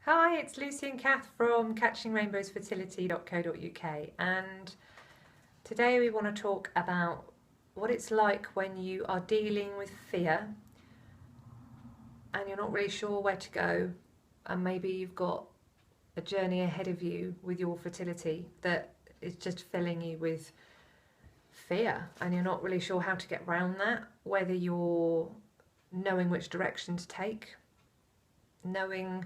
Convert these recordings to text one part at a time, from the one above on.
Hi, it's Lucy and Kath from catchingrainbowsfertility.co.uk, and today we want to talk about what it's like when you are dealing with fear and you're not really sure where to go, and maybe you've got a journey ahead of you with your fertility that is just filling you with fear and you're not really sure how to get around that, whether you're knowing which direction to take, knowing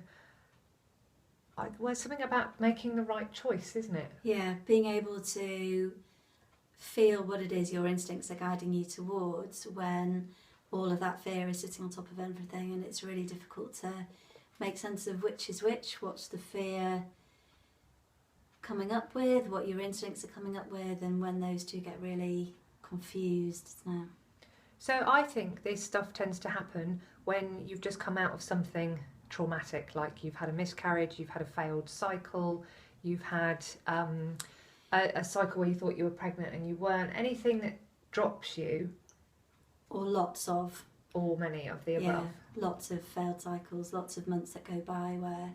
well, something about making the right choice, isn't it? Yeah, being able to feel what it is your instincts are guiding you towards when all of that fear is sitting on top of everything, and it's really difficult to make sense of which is which, what's the fear coming up with, what your instincts are coming up with, and when those two get really confused now. So I think this stuff tends to happen when you've just come out of something traumatic, like you've had a miscarriage, you've had a failed cycle, you've had a cycle where you thought you were pregnant and you weren't, anything that drops you. Or lots of. Or many of the above. Yeah, lots of failed cycles, lots of months that go by where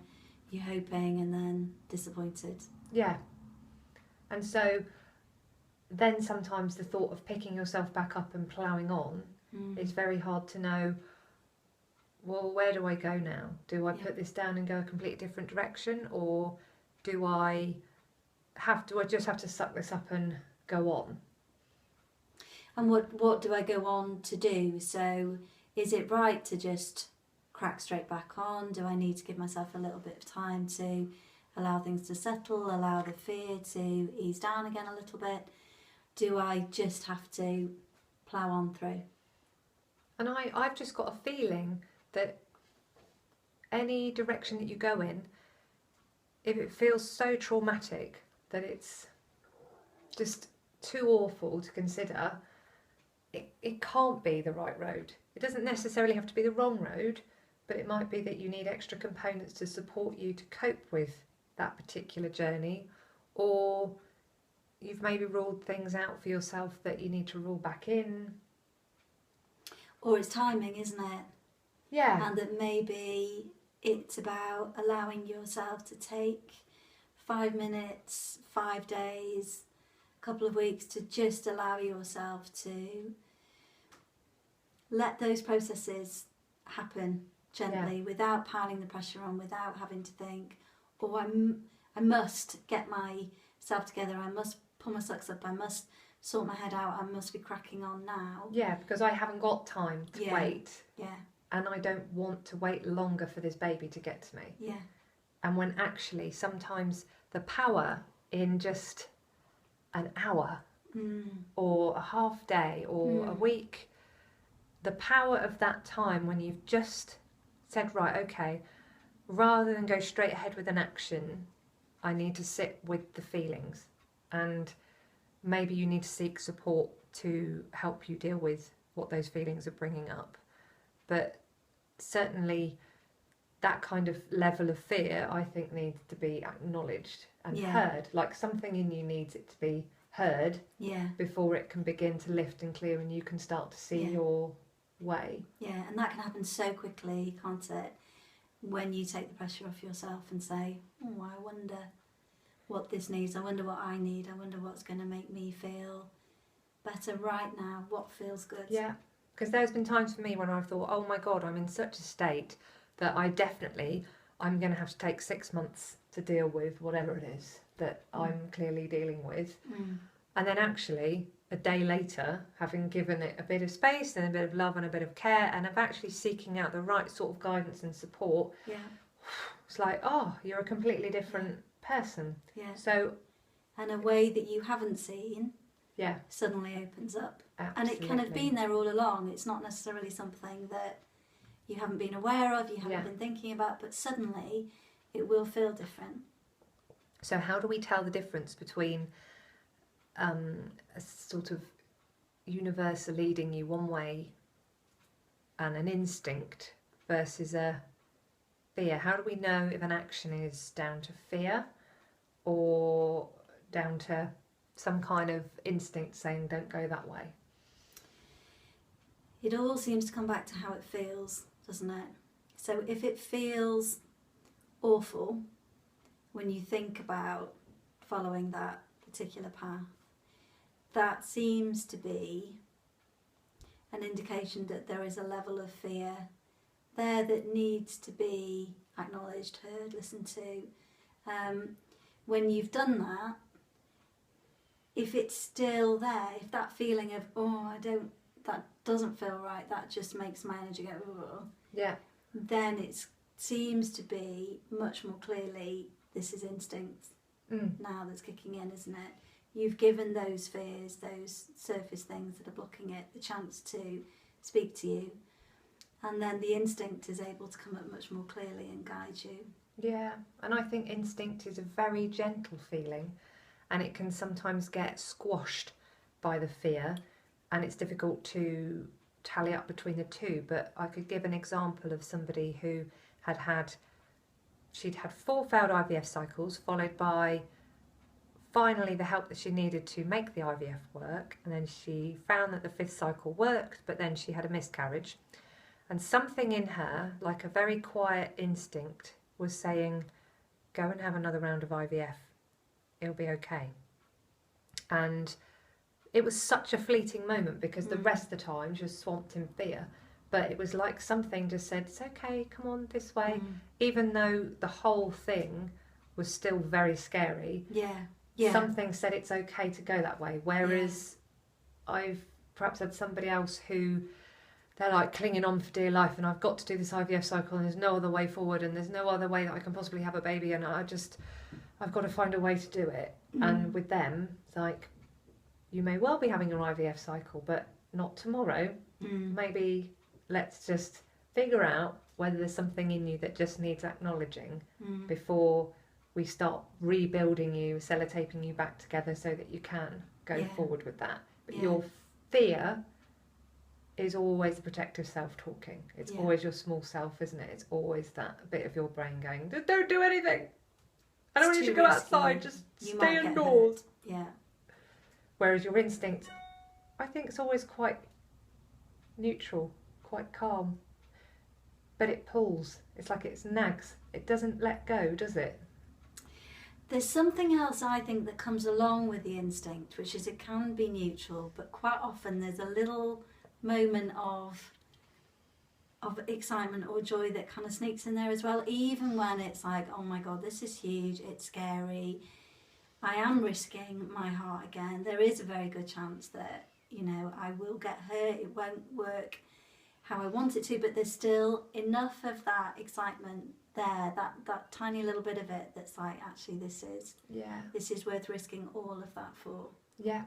you're hoping and then disappointed. Yeah. And so then sometimes the thought of picking yourself back up and ploughing on is very hard to know, well, where do I go now? Do I put this down and go a completely different direction, or do I just have to suck this up and go on? And what do I go on to do? So is it right to just crack straight back on? Do I need to give myself a little bit of time to allow things to settle, allow the fear to ease down again a little bit? Do I just have to plough on through? And I've just got a feeling that any direction that you go in, if it feels so traumatic that it's just too awful to consider, it can't be the right road. It doesn't necessarily have to be the wrong road, but it might be that you need extra components to support you to cope with that particular journey, or you've maybe ruled things out for yourself that you need to rule back in. Or it's timing, isn't it? Yeah. And that maybe it's about allowing yourself to take 5 minutes, 5 days, a couple of weeks to just allow yourself to let those processes happen gently, without piling the pressure on, without having to think, oh, I must get myself together, I must pull my socks up, I must sort my head out, I must be cracking on now. Yeah, because I haven't got time to wait. Yeah. And I don't want to wait longer for this baby to get to me. Yeah. And when actually sometimes the power in just an hour or a half day or a week, the power of that time when you've just said, right, okay, rather than go straight ahead with an action, I need to sit with the feelings, and maybe you need to seek support to help you deal with what those feelings are bringing up. But certainly that kind of level of fear, I think, needs to be acknowledged and heard. Like, something in you needs it to be heard before it can begin to lift and clear and you can start to see your way. Yeah, and that can happen so quickly, can't it? When you take the pressure off yourself and say, oh, I wonder what this needs, I wonder what I need, I wonder what's going to make me feel better right now, what feels good. Yeah, because there's been times for me when I've thought, oh my God, I'm in such a state that I'm going to have to take 6 months to deal with whatever it is that I'm clearly dealing with. And then actually, a day later, having given it a bit of space and a bit of love and a bit of care, and of actually seeking out the right sort of guidance and support, it's like, oh, you're a completely different person. Yeah. So, and a way that you haven't seen suddenly opens up. Absolutely. And it kind of been there all along. It's not necessarily something that you haven't been aware of, you haven't been thinking about, but suddenly it will feel different. So how do we tell the difference between a sort of universe leading you one way and an instinct versus a fear? How do we know if an action is down to fear or down to some kind of instinct saying don't go that way? It all seems to come back to how it feels, doesn't it? So if it feels awful when you think about following that particular path. That seems to be an indication that there is a level of fear there that needs to be acknowledged, heard, listened to. When you've done that, if it's still there, if that feeling of, that doesn't feel right, that just makes my energy go, oh, yeah, then it seems to be much more clearly, this is instinct now that's kicking in, isn't it? You've given those fears, those surface things that are blocking it, the chance to speak to you. And then the instinct is able to come up much more clearly and guide you. Yeah, and I think instinct is a very gentle feeling, and it can sometimes get squashed by the fear, and it's difficult to tally up between the two. But I could give an example of somebody who she'd had 4 failed IVF cycles, followed by finally the help that she needed to make the IVF work, and then she found that the 5th cycle worked, but then she had a miscarriage. And something in her, like a very quiet instinct, was saying, go and have another round of IVF, it'll be okay. And it was such a fleeting moment, because the rest of the time she was swamped in fear, but it was like something just said, it's okay, come on this way, even though the whole thing was still very scary. Something said it's okay to go that way. Whereas I've perhaps had somebody else who they're like clinging on for dear life, and I've got to do this IVF cycle, and there's no other way forward, and there's no other way that I can possibly have a baby, and I've got to find a way to do it. And with them, it's like, you may well be having an IVF cycle, but not tomorrow. Maybe let's just figure out whether there's something in you that just needs acknowledging before we start rebuilding you, sellotaping you back together so that you can go forward with that. But your fear is always the protective self talking. It's always your small self, isn't it? It's always that bit of your brain going, don't do anything. I don't want you to go outside, just stay indoors. Yeah. Whereas your instinct, I think, is always quite neutral, quite calm. But it pulls. It's like it nags. It doesn't let go, does it? There's something else I think that comes along with the instinct, which is it can be neutral, but quite often there's a little moment of excitement or joy that kind of sneaks in there as well, even when it's like, oh my god, this is huge, it's scary, I am risking my heart again, there is a very good chance that, you know, I will get hurt, it won't work how I want it to, but there's still enough of that excitement there, that tiny little bit of it that's like, actually this is worth risking all of that for. Yeah.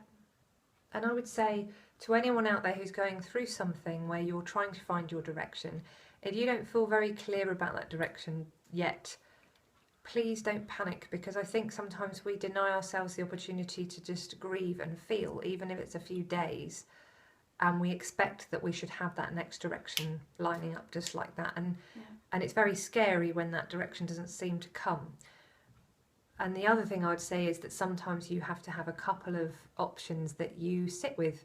And I would say to anyone out there who's going through something where you're trying to find your direction, if you don't feel very clear about that direction yet, please don't panic, because I think sometimes we deny ourselves the opportunity to just grieve and feel, even if it's a few days, and we expect that we should have that next direction lining up just like that. And it's very scary when that direction doesn't seem to come. And the other thing I'd say is that sometimes you have to have a couple of options that you sit with,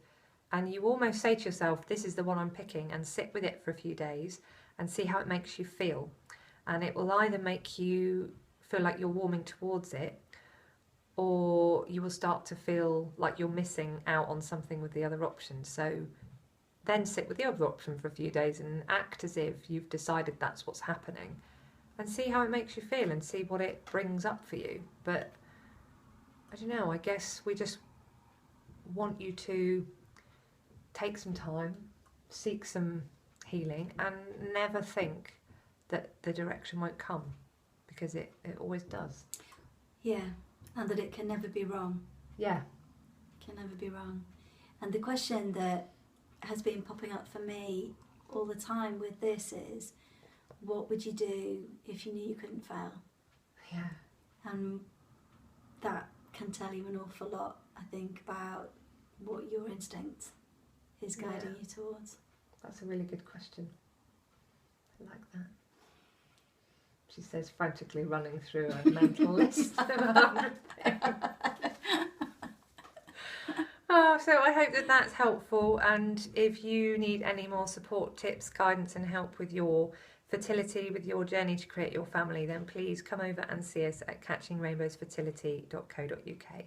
and you almost say to yourself, this is the one I'm picking, and sit with it for a few days and see how it makes you feel. And it will either make you feel like you're warming towards it, or you will start to feel like you're missing out on something with the other option. So then sit with the other option for a few days and act as if you've decided that's what's happening, and see how it makes you feel and see what it brings up for you. But I don't know, I guess we just want you to take some time, seek some healing, and never think that the direction won't come, because it always does. Yeah, and that it can never be wrong. Yeah. It can never be wrong. And the question that has been popping up for me all the time with this is, what would you do if you knew you couldn't fail? Yeah. And that can tell you an awful lot, I think, about what your instinct is guiding you towards. That's a really good question. I like that. She says, frantically running through a mental list of 100 things. So I hope that that's helpful, and if you need any more support, tips, guidance and help with your fertility with your journey to create your family, then please come over and see us at catchingrainbowsfertility.co.uk.